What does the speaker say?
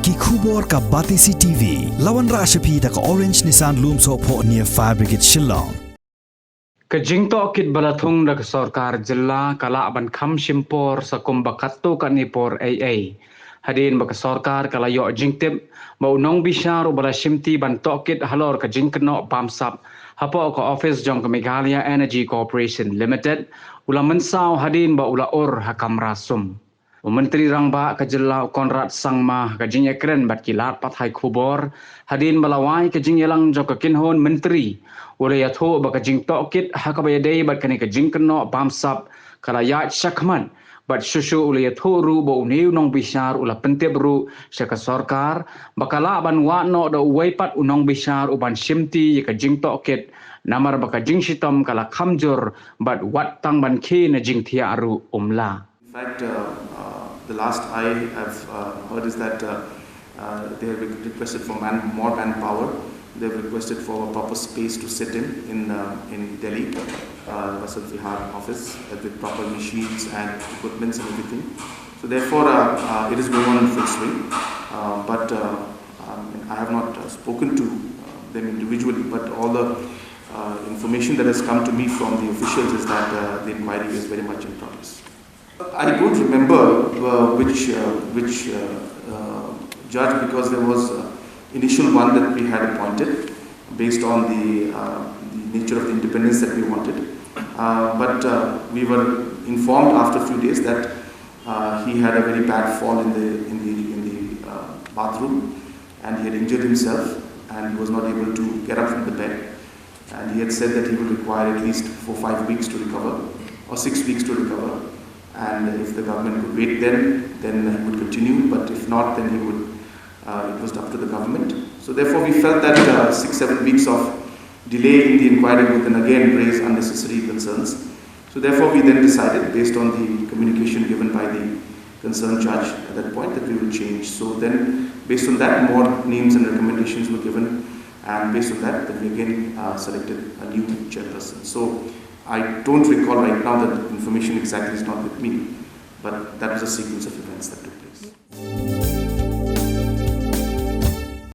ki khubor ka Batisi TV lawan ra shapi ta ka Orange Nissan Loom so pho near Fire Brigade Shillong ka JINGTOHKIT balathung da sarkar jilla kala ban kham SHIMPOR sa kumbakatto kanipor AA hadin baka sarkar kala yo jingtip mau NONGBISHAR bala shimti ban TOHKIT halor ka jingkno BAMSAP HAPOH ka office jong ka Meghalaya Energy Corporation Limited ula MYNSAW hadin ba ula hakam rasum Menteri Rangba ka jilla Konrad Sangma ka jing ekren bat kilat pathai khubor hadin balawai ka jing yelang jo ka kinhon menteri ule yatho ba ka JINGTOHKIT hakabayadei bat kani ka jingkno BAMSAP kala ya shakman bat shushu ule yatho ru bo neu NONGBISHAR ula pentep ru syaka sarkar bakala ban wa no da uwaipat NONGBISHAR uban shimti ka JINGTOHKIT namar baka jing shitom kala khamjur bat wat tang ban khe na jing thia ru umla. In fact, the last I have heard is that they have requested for more manpower. They have requested for a proper space to sit in Delhi, Vasant Vihar office, with proper machines and equipments and everything. So therefore, it is going on in full swing. But I have not spoken to them individually, but all the information that has come to me from the officials is that the inquiry is very much in progress. I don't remember which judge, because there was initial one that we had appointed based on the nature of the independence that we wanted. But we were informed after a few days that he had a very bad fall in the bathroom, and he had injured himself, and he was not able to get up from the bed. And he had said that he would require at least 4-5 weeks to recover, or 6 weeks to recover. And if the government could wait then he would continue, but if not, then he would, it was up to the government. So therefore we felt that 6-7 weeks of delay in the inquiry would then again raise unnecessary concerns. So therefore we then decided, based on the communication given by the concerned judge at that point, that we will change. So then based on that, more names and recommendations were given, and based on that, then we again selected a new chairperson. So I don't recall right now that information exactly is not with me, but that was a sequence of events that took place.